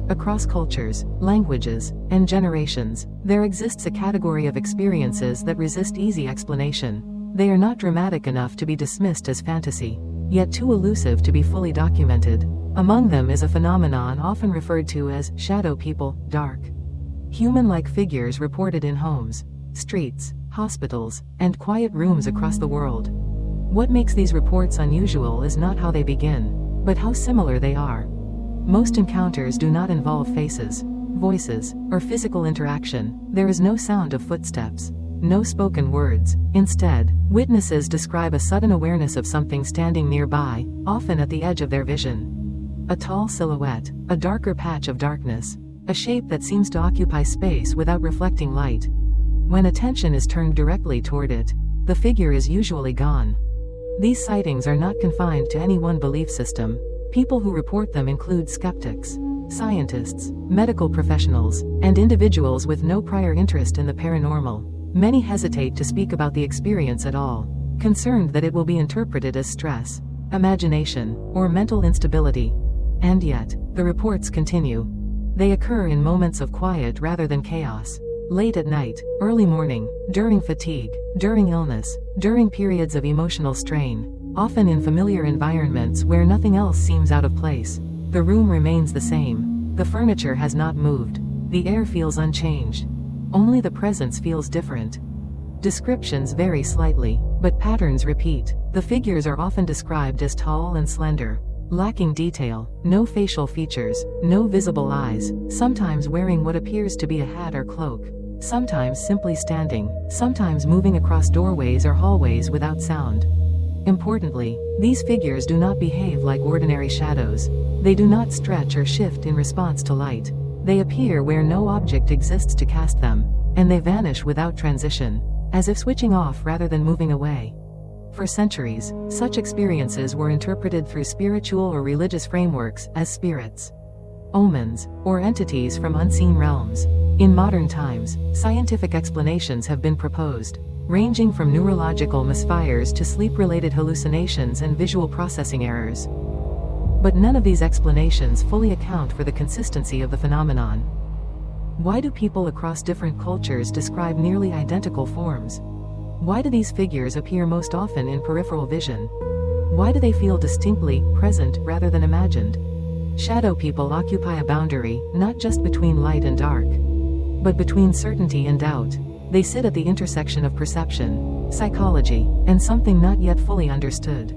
Across cultures, languages, and generations, there exists a category of experiences that resist easy explanation. They are not dramatic enough to be dismissed as fantasy, yet too elusive to be fully documented. Among them is a phenomenon often referred to as shadow people, dark. Human-like figures reported in homes, streets, hospitals, and quiet rooms across the world. What makes these reports unusual is not how they begin, but how similar they are. Most encounters do not involve faces, voices, or physical interaction. There is no sound of footsteps, no spoken words. Instead, witnesses describe a sudden awareness of something standing nearby, often at the edge of their vision. A tall silhouette, a darker patch of darkness, a shape that seems to occupy space without reflecting light. When attention is turned directly toward it, the figure is usually gone. These sightings are not confined to any one belief system. People who report them include skeptics, scientists, medical professionals, and individuals with no prior interest in the paranormal. Many hesitate to speak about the experience at all, concerned that it will be interpreted as stress, imagination, or mental instability. And yet, the reports continue. They occur in moments of quiet rather than chaos. Late at night, early morning, during fatigue, during illness, during periods of emotional strain, often in familiar environments where nothing else seems out of place. The room remains the same. The furniture has not moved. The air feels unchanged. Only the presence feels different. Descriptions vary slightly, but patterns repeat. The figures are often described as tall and slender, lacking detail, no facial features, no visible eyes, sometimes wearing what appears to be a hat or cloak, sometimes simply standing, sometimes moving across doorways or hallways without sound. Importantly, these figures do not behave like ordinary shadows. They do not stretch or shift in response to light. They appear where no object exists to cast them, and they vanish without transition, as if switching off rather than moving away. For centuries, such experiences were interpreted through spiritual or religious frameworks as spirits, omens, or entities from unseen realms. In modern times, scientific explanations have been proposed, ranging from neurological misfires to sleep-related hallucinations and visual processing errors. But none of these explanations fully account for the consistency of the phenomenon. Why do people across different cultures describe nearly identical forms? Why do these figures appear most often in peripheral vision? Why do they feel distinctly present rather than imagined? Shadow people occupy a boundary, not just between light and dark, but between certainty and doubt. They sit at the intersection of perception, psychology, and something not yet fully understood.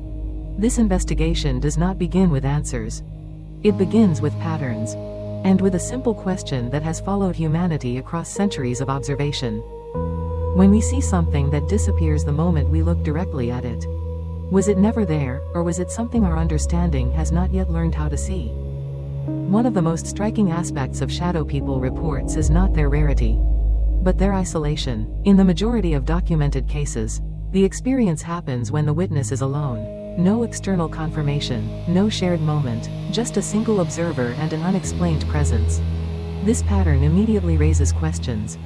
This investigation does not begin with answers. It begins with patterns, and with a simple question that has followed humanity across centuries of observation. When we see something that disappears the moment we look directly at it, was it never there, or was it something our understanding has not yet learned how to see? One of the most striking aspects of shadow people reports is not their rarity, but their isolation. In the majority of documented cases, the experience happens when the witness is alone. No external confirmation, no shared moment, just a single observer and an unexplained presence. This pattern immediately raises questions.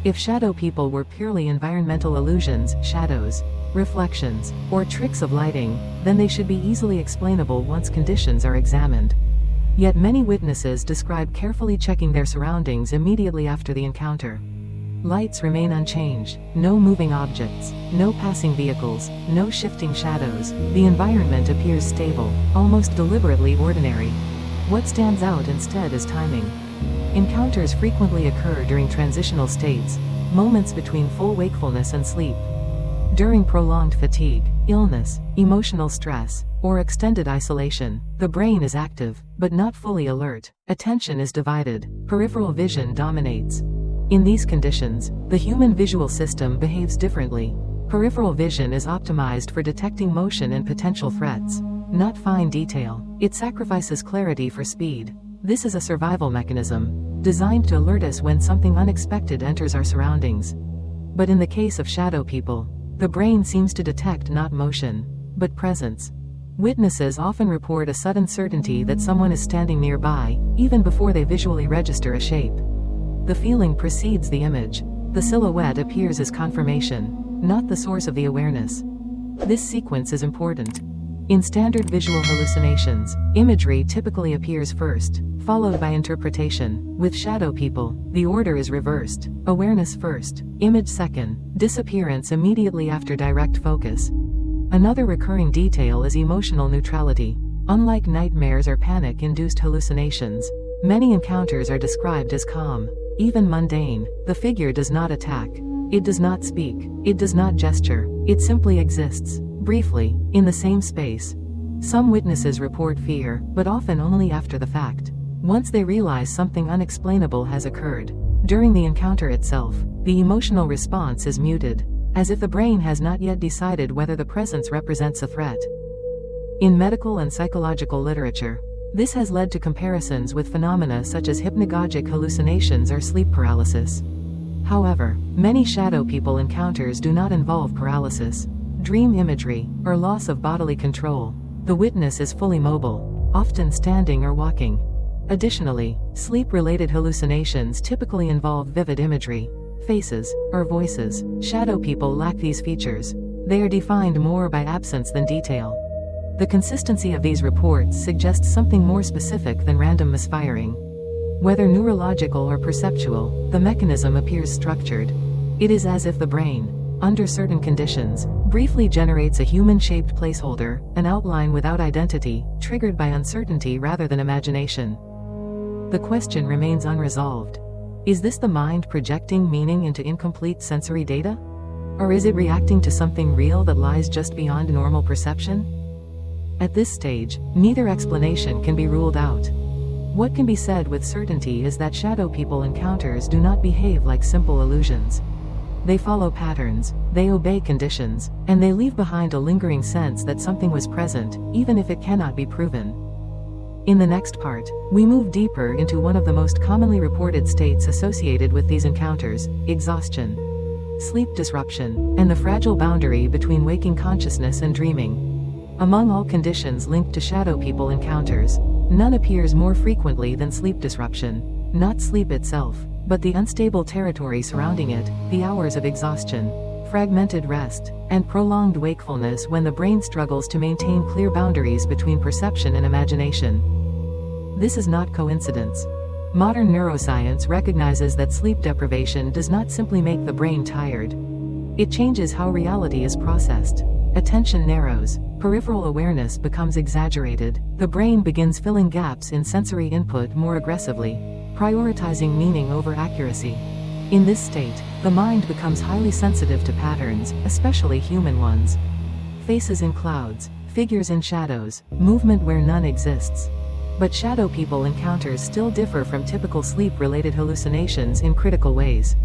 If shadow people were purely environmental illusions, shadows, reflections, or tricks of lighting, then they should be easily explainable once conditions are examined. Yet many witnesses describe carefully checking their surroundings immediately after the encounter. Lights remain unchanged, no moving objects, no passing vehicles, no shifting shadows. The environment appears stable, almost deliberately ordinary. What stands out instead is timing. Encounters frequently occur during transitional states, moments between full wakefulness and sleep. During prolonged fatigue, illness, emotional stress, or extended isolation, the brain is active, but not fully alert. Attention is divided, peripheral vision dominates. In these conditions, the human visual system behaves differently. Peripheral vision is optimized for detecting motion and potential threats, not fine detail. It sacrifices clarity for speed. This is a survival mechanism, designed to alert us when something unexpected enters our surroundings. But in the case of shadow people, the brain seems to detect not motion, but presence. Witnesses often report a sudden certainty that someone is standing nearby, even before they visually register a shape. The feeling precedes the image. The silhouette appears as confirmation, not the source of the awareness. This sequence is important. In standard visual hallucinations, imagery typically appears first, followed by interpretation. With shadow people, the order is reversed. Awareness first, image second, disappearance immediately after direct focus. Another recurring detail is emotional neutrality. Unlike nightmares or panic-induced hallucinations, many encounters are described as calm, even mundane. The figure does not attack. It does not speak. It does not gesture. It simply exists, briefly, in the same space. Some witnesses report fear, but often only after the fact. Once they realize something unexplainable has occurred. During the encounter itself, the emotional response is muted, as if the brain has not yet decided whether the presence represents a threat. In medical and psychological literature, this has led to comparisons with phenomena such as hypnagogic hallucinations or sleep paralysis. However, many shadow people encounters do not involve paralysis, dream imagery, or loss of bodily control. The witness is fully mobile, often standing or walking. Additionally, sleep-related hallucinations typically involve vivid imagery, faces, or voices. Shadow people lack these features. They are defined more by absence than detail. The consistency of these reports suggests something more specific than random misfiring. Whether neurological or perceptual, the mechanism appears structured. It is as if the brain, under certain conditions, briefly generates a human-shaped placeholder, an outline without identity, triggered by uncertainty rather than imagination. The question remains unresolved. Is this the mind projecting meaning into incomplete sensory data? Or is it reacting to something real that lies just beyond normal perception? At this stage, neither explanation can be ruled out. What can be said with certainty is that shadow people encounters do not behave like simple illusions. They follow patterns, they obey conditions, and they leave behind a lingering sense that something was present, even if it cannot be proven. In the next part, we move deeper into one of the most commonly reported states associated with these encounters: exhaustion, sleep disruption, and the fragile boundary between waking consciousness and dreaming. Among all conditions linked to shadow people encounters, none appears more frequently than sleep disruption. Not sleep itself, but the unstable territory surrounding it, the hours of exhaustion, fragmented rest, and prolonged wakefulness when the brain struggles to maintain clear boundaries between perception and imagination. This is not coincidence. Modern neuroscience recognizes that sleep deprivation does not simply make the brain tired. It changes how reality is processed. Attention narrows, peripheral awareness becomes exaggerated, the brain begins filling gaps in sensory input more aggressively, prioritizing meaning over accuracy. In this state, the mind becomes highly sensitive to patterns, especially human ones. Faces in clouds, figures in shadows, movement where none exists. But shadow people encounters still differ from typical sleep-related hallucinations in critical ways.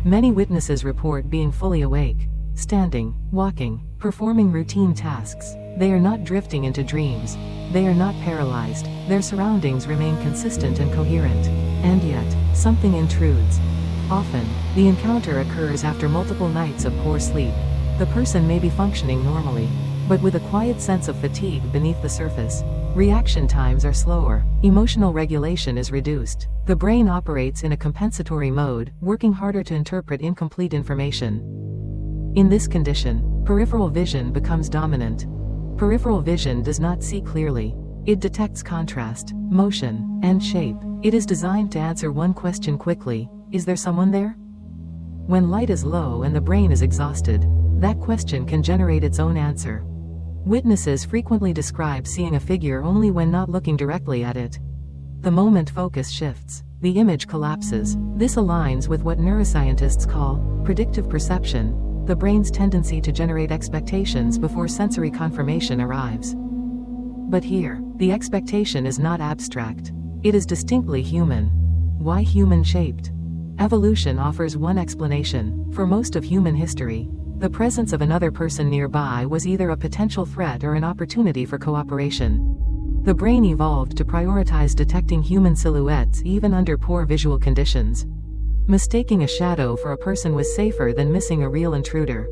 Many witnesses report being fully awake, standing, walking, performing routine tasks. They are not drifting into dreams. They are not paralyzed. Their surroundings remain consistent and coherent. And yet, something intrudes. Often, the encounter occurs after multiple nights of poor sleep. The person may be functioning normally, but with a quiet sense of fatigue beneath the surface. Reaction times are slower. Emotional regulation is reduced. The brain operates in a compensatory mode, working harder to interpret incomplete information. In this condition, peripheral vision becomes dominant. Peripheral vision does not see clearly. It detects contrast, motion, and shape. It is designed to answer one question quickly: is there someone there? When light is low and the brain is exhausted, that question can generate its own answer. Witnesses frequently describe seeing a figure only when not looking directly at it. The moment focus shifts, the image collapses. This aligns with what neuroscientists call predictive perception, the brain's tendency to generate expectations before sensory confirmation arrives. But here, the expectation is not abstract. It is distinctly human. Why human-shaped? Evolution offers one explanation. For most of human history, the presence of another person nearby was either a potential threat or an opportunity for cooperation. The brain evolved to prioritize detecting human silhouettes even under poor visual conditions. Mistaking a shadow for a person was safer than missing a real intruder.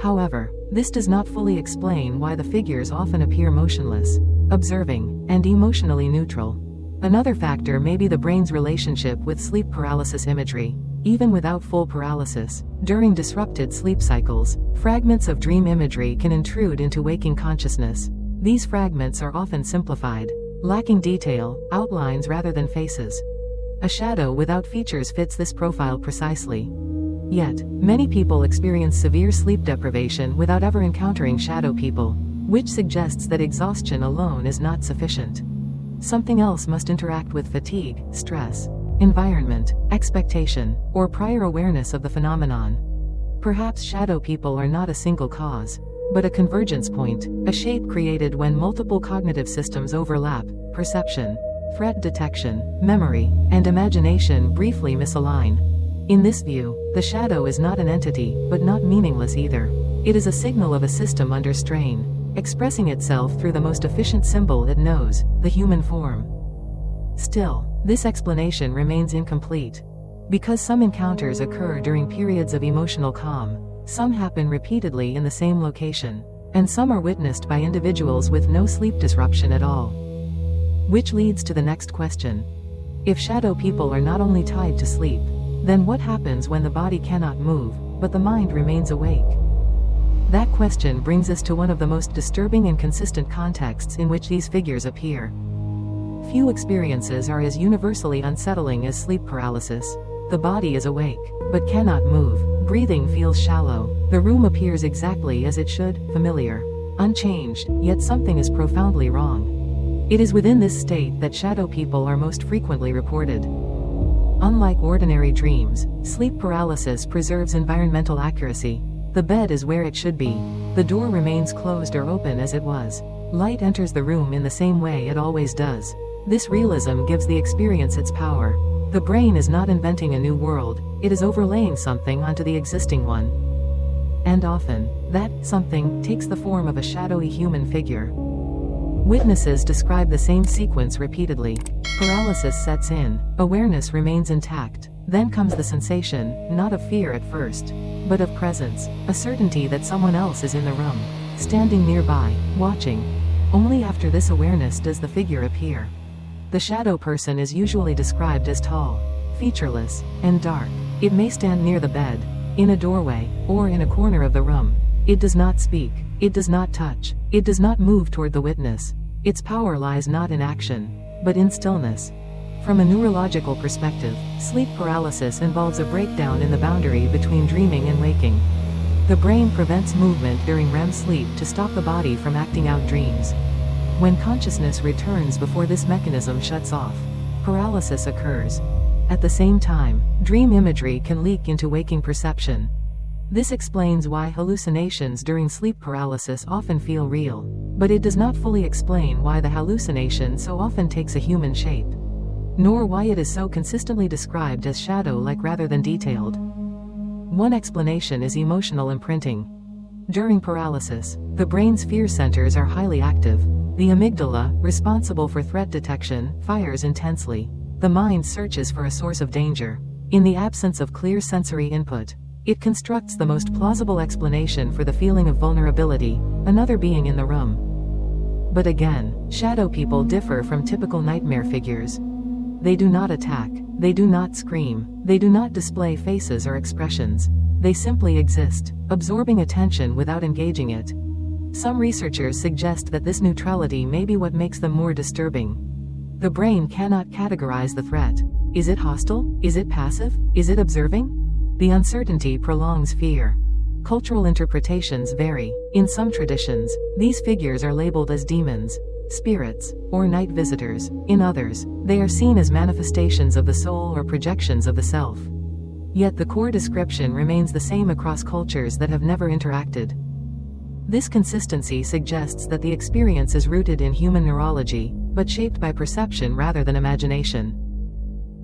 However, this does not fully explain why the figures often appear motionless, observing, and emotionally neutral. Another factor may be the brain's relationship with sleep paralysis imagery. Even without full paralysis, during disrupted sleep cycles, fragments of dream imagery can intrude into waking consciousness. These fragments are often simplified, lacking detail, outlines rather than faces. A shadow without features fits this profile precisely. Yet, many people experience severe sleep deprivation without ever encountering shadow people, which suggests that exhaustion alone is not sufficient. Something else must interact with fatigue, stress, environment, expectation, or prior awareness of the phenomenon. Perhaps shadow people are not a single cause, but a convergence point, a shape created when multiple cognitive systems overlap: perception, threat detection, memory, and imagination briefly misalign. In this view, the shadow is not an entity, but not meaningless either. It is a signal of a system under strain, expressing itself through the most efficient symbol it knows: the human form. Still, this explanation remains incomplete. Because some encounters occur during periods of emotional calm, some happen repeatedly in the same location, and some are witnessed by individuals with no sleep disruption at all. Which leads to the next question. If shadow people are not only tied to sleep, then what happens when the body cannot move, but the mind remains awake? That question brings us to one of the most disturbing and consistent contexts in which these figures appear. Few experiences are as universally unsettling as sleep paralysis. The body is awake, but cannot move. Breathing feels shallow. The room appears exactly as it should, familiar, unchanged, yet something is profoundly wrong. It is within this state that shadow people are most frequently reported. Unlike ordinary dreams, sleep paralysis preserves environmental accuracy. The bed is where it should be. The door remains closed or open as it was. Light enters the room in the same way it always does. This realism gives the experience its power. The brain is not inventing a new world, it is overlaying something onto the existing one. And often, that something takes the form of a shadowy human figure. Witnesses describe the same sequence repeatedly. Paralysis sets in, awareness remains intact, then comes the sensation, not of fear at first, but of presence, a certainty that someone else is in the room, standing nearby, watching. Only after this awareness does the figure appear. The shadow person is usually described as tall, featureless, and dark. It may stand near the bed, in a doorway, or in a corner of the room. It does not speak, it does not touch, it does not move toward the witness. Its power lies not in action, but in stillness. From a neurological perspective, sleep paralysis involves a breakdown in the boundary between dreaming and waking. The brain prevents movement during REM sleep to stop the body from acting out dreams. When consciousness returns before this mechanism shuts off, paralysis occurs. At the same time, dream imagery can leak into waking perception. This explains why hallucinations during sleep paralysis often feel real, but it does not fully explain why the hallucination so often takes a human shape, nor why it is so consistently described as shadow-like rather than detailed. One explanation is emotional imprinting. During paralysis, the brain's fear centers are highly active. The amygdala, responsible for threat detection, fires intensely. The mind searches for a source of danger. In the absence of clear sensory input, it constructs the most plausible explanation for the feeling of vulnerability, another being in the room. But again, shadow people differ from typical nightmare figures. They do not attack, they do not scream, they do not display faces or expressions. They simply exist, absorbing attention without engaging it. Some researchers suggest that this neutrality may be what makes them more disturbing. The brain cannot categorize the threat. Is it hostile? Is it passive? Is it observing? The uncertainty prolongs fear. Cultural interpretations vary. In some traditions, these figures are labeled as demons, spirits, or night visitors. In others, they are seen as manifestations of the soul or projections of the self. Yet the core description remains the same across cultures that have never interacted. This consistency suggests that the experience is rooted in human neurology, but shaped by perception rather than imagination.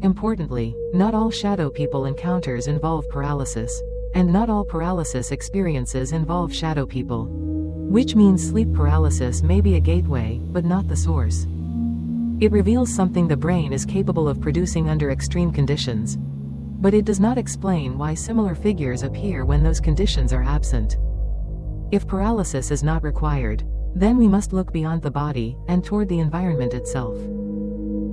Importantly, not all shadow people encounters involve paralysis, and not all paralysis experiences involve shadow people. Which means sleep paralysis may be a gateway, but not the source. It reveals something the brain is capable of producing under extreme conditions. But it does not explain why similar figures appear when those conditions are absent. If paralysis is not required, then we must look beyond the body and toward the environment itself.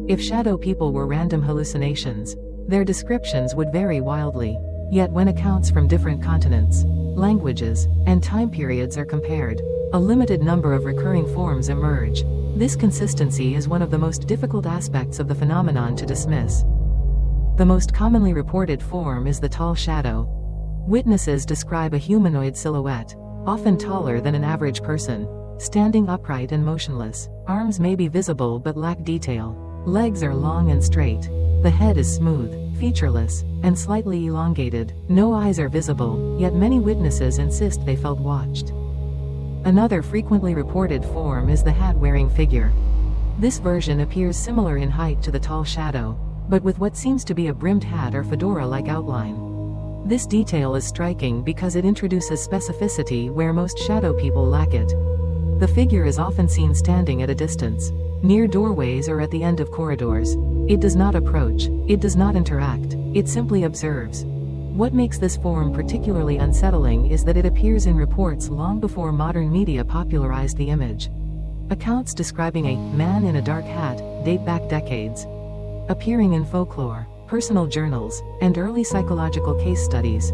If shadow people were random hallucinations, Their descriptions would vary wildly. Yet when accounts from different continents, languages, and time periods are compared, a limited number of recurring forms emerge. This consistency is one of the most difficult aspects of the phenomenon to dismiss. The most commonly reported form is the tall shadow. Witnesses describe a humanoid silhouette, often taller than an average person, standing upright and motionless. Arms may be visible but lack detail. Legs are long and straight. The head is smooth, featureless, and slightly elongated. No eyes are visible, yet many witnesses insist they felt watched. Another frequently reported form is the hat-wearing figure. This version appears similar in height to the tall shadow, but with what seems to be a brimmed hat or fedora-like outline. This detail is striking because it introduces specificity where most shadow people lack it. The figure is often seen standing at a distance, near doorways or at the end of corridors. It does not approach, it does not interact, it simply observes. What makes this form particularly unsettling is that it appears in reports long before modern media popularized the image. Accounts describing a man in a dark hat date back decades, appearing in folklore, personal journals, and early psychological case studies.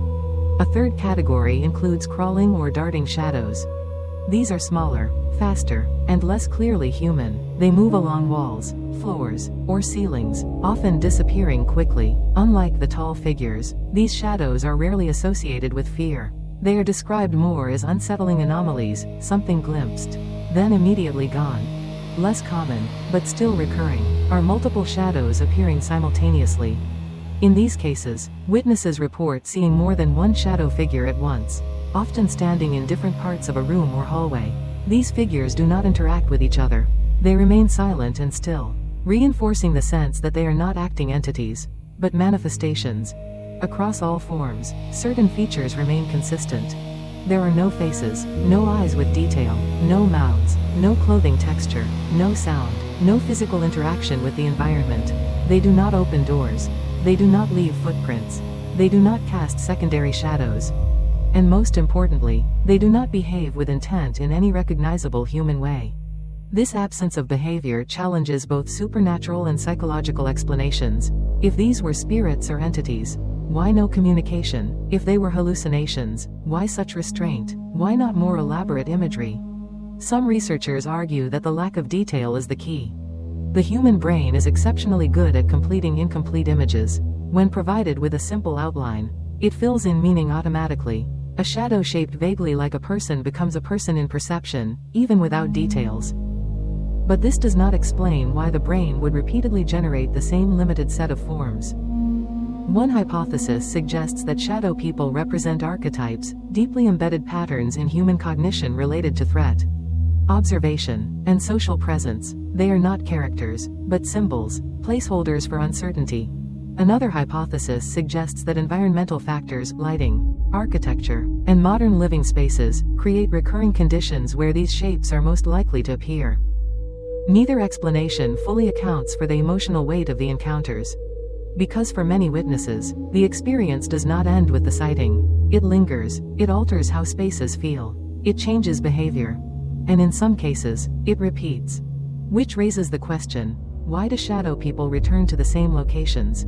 A third category includes crawling or darting shadows. These are smaller, faster, and less clearly human. They move along walls, floors, or ceilings, often disappearing quickly. Unlike the tall figures, these shadows are rarely associated with fear. They are described more as unsettling anomalies, something glimpsed, then immediately gone. Less common, but still recurring, are multiple shadows appearing simultaneously. In these cases, witnesses report seeing more than one shadow figure at once, often standing in different parts of a room or hallway. These figures do not interact with each other. They remain silent and still, reinforcing the sense that they are not acting entities, but manifestations. Across all forms, certain features remain consistent. There are no faces, no eyes with detail, no mouths, no clothing texture, no sound, no physical interaction with the environment. They do not open doors. They do not leave footprints. They do not cast secondary shadows. And most importantly, they do not behave with intent in any recognizable human way. This absence of behavior challenges both supernatural and psychological explanations. If these were spirits or entities, why no communication? If they were hallucinations, why such restraint? Why not more elaborate imagery? Some researchers argue that the lack of detail is the key. The human brain is exceptionally good at completing incomplete images. When provided with a simple outline, it fills in meaning automatically. A shadow shaped vaguely like a person becomes a person in perception, even without details. But this does not explain why the brain would repeatedly generate the same limited set of forms. One hypothesis suggests that shadow people represent archetypes, deeply embedded patterns in human cognition related to threat, observation, and social presence. They are not characters, but symbols, placeholders for uncertainty. Another hypothesis suggests that environmental factors, lighting, architecture, and modern living spaces, create recurring conditions where these shapes are most likely to appear. Neither explanation fully accounts for the emotional weight of the encounters. Because for many witnesses, the experience does not end with the sighting. It lingers, it alters how spaces feel, it changes behavior, and in some cases, it repeats. Which raises the question, why do shadow people return to the same locations,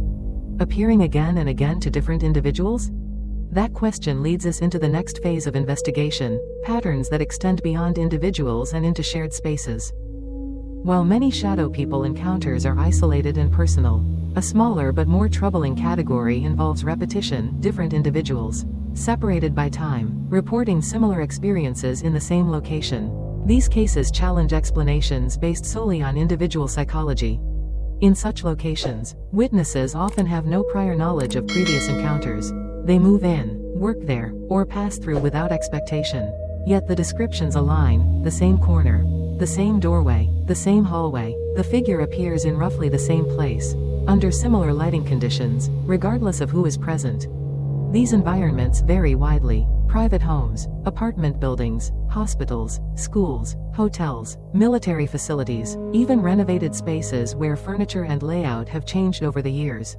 appearing again and again to different individuals? That question leads us into the next phase of investigation, patterns that extend beyond individuals and into shared spaces. While many shadow people encounters are isolated and personal, a smaller but more troubling category involves repetition, different individuals, separated by time, reporting similar experiences in the same location. These cases challenge explanations based solely on individual psychology. In such locations, witnesses often have no prior knowledge of previous encounters. They move in, work there, or pass through without expectation. Yet the descriptions align: the same corner, the same doorway, the same hallway. The figure appears in roughly the same place, under similar lighting conditions, regardless of who is present. These environments vary widely: private homes, apartment buildings, hospitals, schools, hotels, military facilities, even renovated spaces where furniture and layout have changed over the years.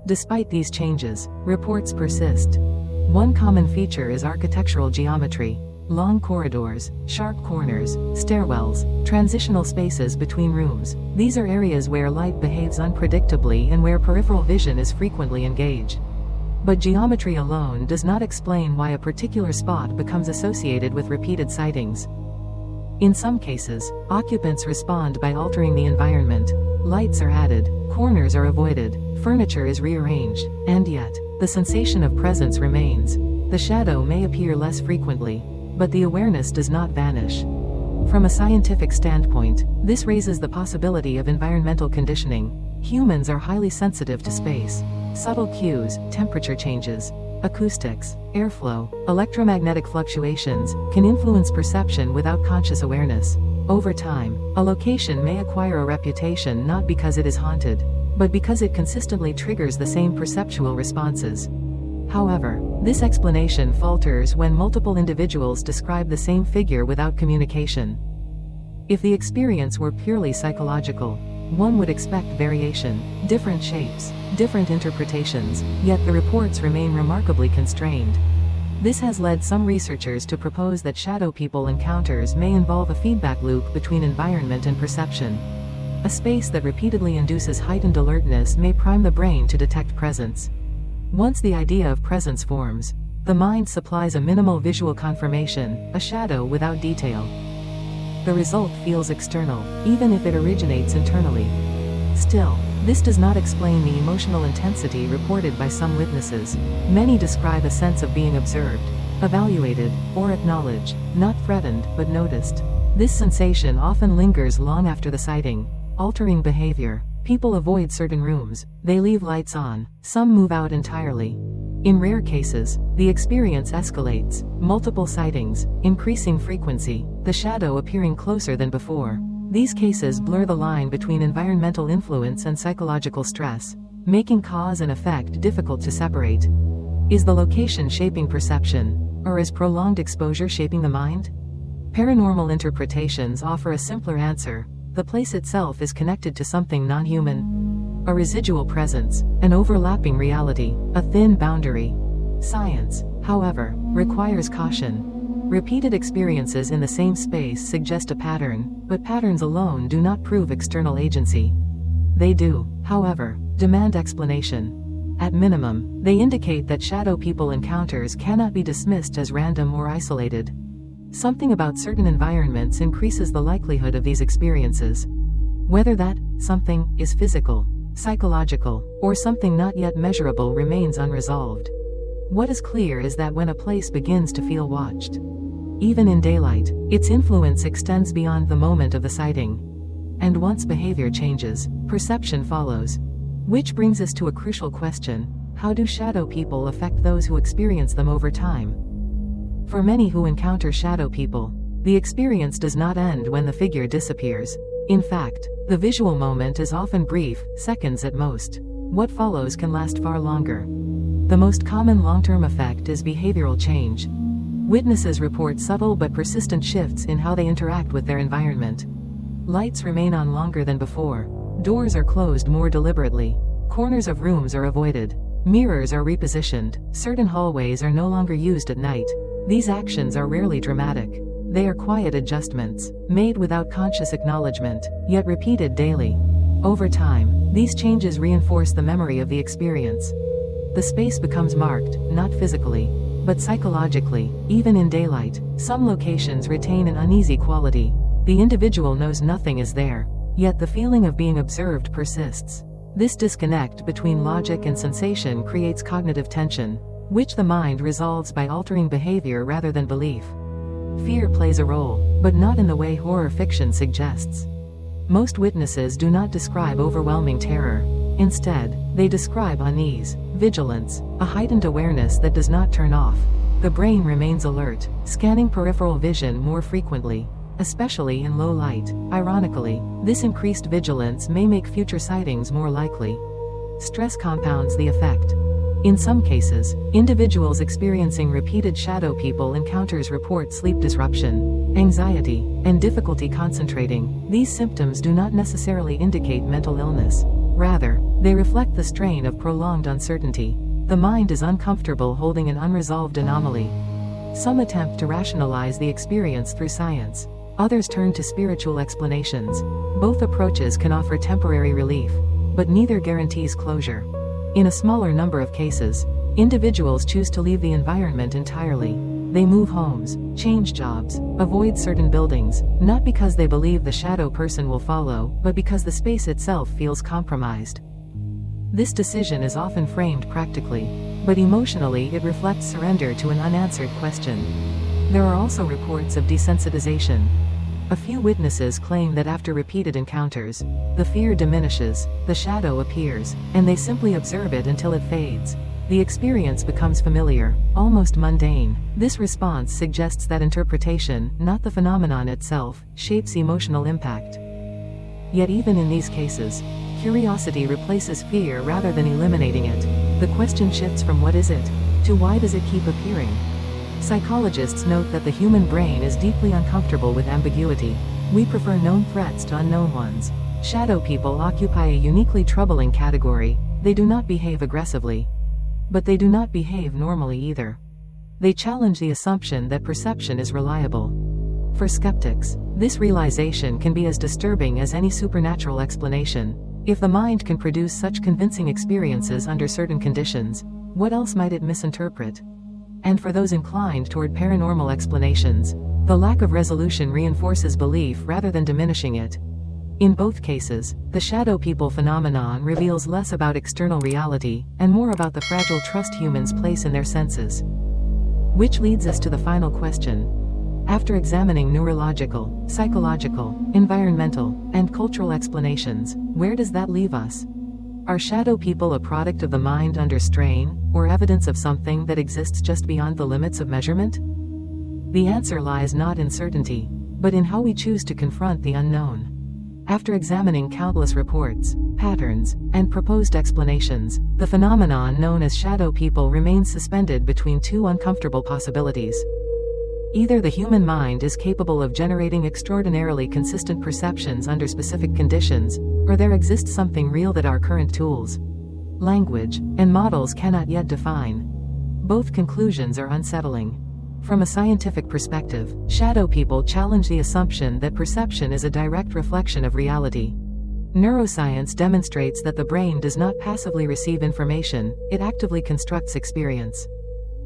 Despite these changes, reports persist. One common feature is architectural geometry. long corridors, sharp corners, stairwells, transitional spaces between rooms. These are areas where light behaves unpredictably and where peripheral vision is frequently engaged. But geometry alone does not explain why a particular spot becomes associated with repeated sightings. In some cases, occupants respond by altering the environment. Lights are added, corners are avoided, furniture is rearranged, and yet, the sensation of presence remains. The shadow may appear less frequently, but the awareness does not vanish. From a scientific standpoint, this raises the possibility of environmental conditioning. Humans are highly sensitive to space. Subtle cues, temperature changes, acoustics, airflow, electromagnetic fluctuations, can influence perception without conscious awareness. Over time, a location may acquire a reputation not because it is haunted, but because it consistently triggers the same perceptual responses. However, this explanation falters when multiple individuals describe the same figure without communication. If the experience were purely psychological, one would expect variation, different shapes, different interpretations, yet the reports remain remarkably constrained. This has led some researchers to propose that shadow people encounters may involve a feedback loop between environment and perception. A space that repeatedly induces heightened alertness may prime the brain to detect presence. Once the idea of presence forms, the mind supplies a minimal visual confirmation, a shadow without detail. The result feels external, even if it originates internally. Still, this does not explain the emotional intensity reported by some witnesses. Many describe a sense of being observed, evaluated, or acknowledged, not threatened but noticed. This sensation often lingers long after the sighting, altering behavior. People avoid certain rooms, they leave lights on, some move out entirely. In rare cases, the experience escalates, multiple sightings, increasing frequency, the shadow appearing closer than before. These cases blur the line between environmental influence and psychological stress, making cause and effect difficult to separate. Is the location shaping perception, or is prolonged exposure shaping the mind? Paranormal interpretations offer a simpler answer. The place itself is connected to something non-human. A residual presence, an overlapping reality, a thin boundary. Science, however, requires caution. Repeated experiences in the same space suggest a pattern, but patterns alone do not prove external agency. They do, however, demand explanation. At minimum, they indicate that shadow people encounters cannot be dismissed as random or isolated. Something about certain environments increases the likelihood of these experiences. Whether that something is physical, psychological, or something not yet measurable remains unresolved. What is clear is that when a place begins to feel watched, even in daylight, its influence extends beyond the moment of the sighting. And once behavior changes, perception follows. Which brings us to a crucial question: how do shadow people affect those who experience them over time? For many who encounter shadow people, the experience does not end when the figure disappears. In fact, the visual moment is often brief, seconds at most. What follows can last far longer. The most common long-term effect is behavioral change. Witnesses report subtle but persistent shifts in how they interact with their environment. Lights remain on longer than before. Doors are closed more deliberately. Corners of rooms are avoided. Mirrors are repositioned. Certain hallways are no longer used at night. These actions are rarely dramatic. They are quiet adjustments, made without conscious acknowledgement, yet repeated daily. Over time, these changes reinforce the memory of the experience. The space becomes marked, not physically, but psychologically. Even in daylight, some locations retain an uneasy quality. The individual knows nothing is there, yet the feeling of being observed persists. This disconnect between logic and sensation creates cognitive tension, which the mind resolves by altering behavior rather than belief. Fear plays a role, but not in the way horror fiction suggests. Most witnesses do not describe overwhelming terror. Instead, they describe unease, vigilance, a heightened awareness that does not turn off. The brain remains alert, scanning peripheral vision more frequently, especially in low light. Ironically, this increased vigilance may make future sightings more likely. Stress compounds the effect. In some cases, individuals experiencing repeated shadow people encounters report sleep disruption, anxiety, and difficulty concentrating. These symptoms do not necessarily indicate mental illness. Rather, they reflect the strain of prolonged uncertainty. The mind is uncomfortable holding an unresolved anomaly. Some attempt to rationalize the experience through science. Others turn to spiritual explanations. Both approaches can offer temporary relief, but neither guarantees closure. In a smaller number of cases, individuals choose to leave the environment entirely. They move homes, change jobs, avoid certain buildings, not because they believe the shadow person will follow, but because the space itself feels compromised. This decision is often framed practically, but emotionally it reflects surrender to an unanswered question. There are also reports of desensitization. A few witnesses claim that after repeated encounters, the fear diminishes, the shadow appears, and they simply observe it until it fades. The experience becomes familiar, almost mundane. This response suggests that interpretation, not the phenomenon itself, shapes emotional impact. Yet even in these cases, curiosity replaces fear rather than eliminating it. The question shifts from what is it, to why does it keep appearing? Psychologists note that the human brain is deeply uncomfortable with ambiguity. We prefer known threats to unknown ones. Shadow people occupy a uniquely troubling category. They do not behave aggressively, but they do not behave normally either. They challenge the assumption that perception is reliable. For skeptics, this realization can be as disturbing as any supernatural explanation. If the mind can produce such convincing experiences under certain conditions, what else might it misinterpret? And for those inclined toward paranormal explanations, the lack of resolution reinforces belief rather than diminishing it. In both cases, the shadow people phenomenon reveals less about external reality, and more about the fragile trust humans place in their senses. Which leads us to the final question. After examining neurological, psychological, environmental, and cultural explanations, where does that leave us? Are shadow people a product of the mind under strain, or evidence of something that exists just beyond the limits of measurement? The answer lies not in certainty, but in how we choose to confront the unknown. After examining countless reports, patterns, and proposed explanations, the phenomenon known as shadow people remains suspended between two uncomfortable possibilities. Either the human mind is capable of generating extraordinarily consistent perceptions under specific conditions, or there exists something real that our current tools, language, and models cannot yet define. Both conclusions are unsettling. From a scientific perspective, shadow people challenge the assumption that perception is a direct reflection of reality. Neuroscience demonstrates that the brain does not passively receive information, it actively constructs experience.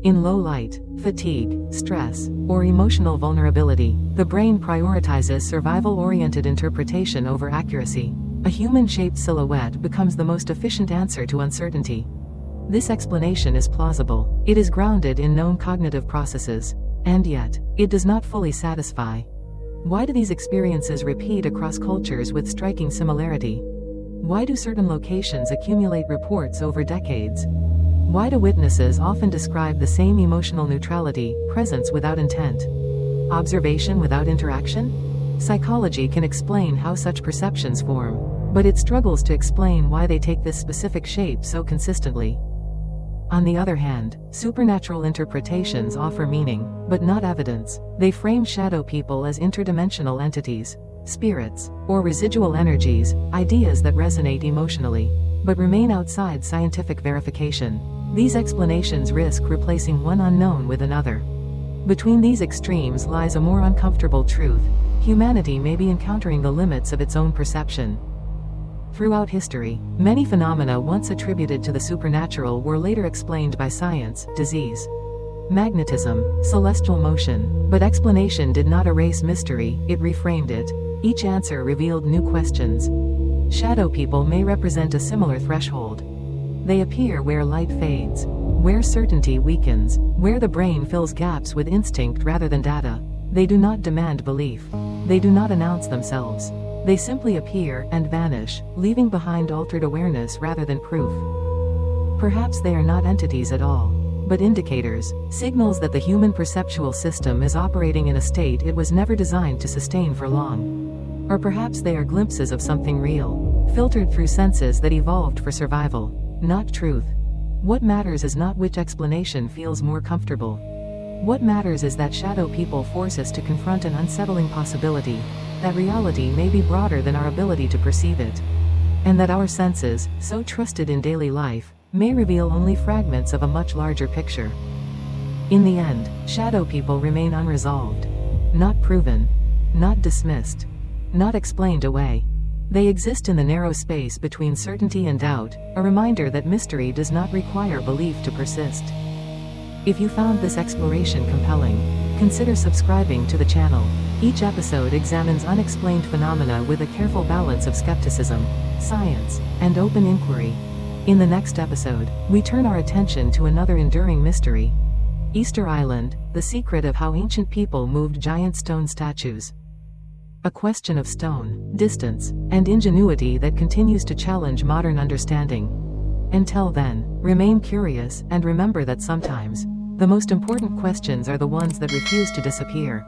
In low light, fatigue, stress, or emotional vulnerability, the brain prioritizes survival-oriented interpretation over accuracy. A human-shaped silhouette becomes the most efficient answer to uncertainty. This explanation is plausible. It is grounded in known cognitive processes. And yet, it does not fully satisfy. Why do these experiences repeat across cultures with striking similarity? Why do certain locations accumulate reports over decades? Why do witnesses often describe the same emotional neutrality, presence without intent, observation without interaction? Psychology can explain how such perceptions form, but it struggles to explain why they take this specific shape so consistently. On the other hand, supernatural interpretations offer meaning, but not evidence. They frame shadow people as interdimensional entities, spirits, or residual energies, ideas that resonate emotionally, but remain outside scientific verification. These explanations risk replacing one unknown with another. Between these extremes lies a more uncomfortable truth. Humanity may be encountering the limits of its own perception. Throughout history, many phenomena once attributed to the supernatural were later explained by science, disease, magnetism, celestial motion, but explanation did not erase mystery, it reframed it. Each answer revealed new questions. Shadow people may represent a similar threshold. They appear where light fades, where certainty weakens, where the brain fills gaps with instinct rather than data. They do not demand belief. They do not announce themselves. They simply appear and vanish, leaving behind altered awareness rather than proof. Perhaps they are not entities at all, but indicators, signals that the human perceptual system is operating in a state it was never designed to sustain for long. Or perhaps they are glimpses of something real, filtered through senses that evolved for survival, not truth. What matters is not which explanation feels more comfortable. What matters is that shadow people force us to confront an unsettling possibility, that reality may be broader than our ability to perceive it, and that our senses, so trusted in daily life, may reveal only fragments of a much larger picture. In the end, shadow people remain unresolved. Not proven. Not dismissed. Not explained away. They exist in the narrow space between certainty and doubt, a reminder that mystery does not require belief to persist. If you found this exploration compelling, consider subscribing to the channel. Each episode examines unexplained phenomena with a careful balance of skepticism, science, and open inquiry. In the next episode, we turn our attention to another enduring mystery: Easter Island, the secret of how ancient people moved giant stone statues. A question of stone, distance, and ingenuity that continues to challenge modern understanding. Until then, remain curious and remember that sometimes, the most important questions are the ones that refuse to disappear.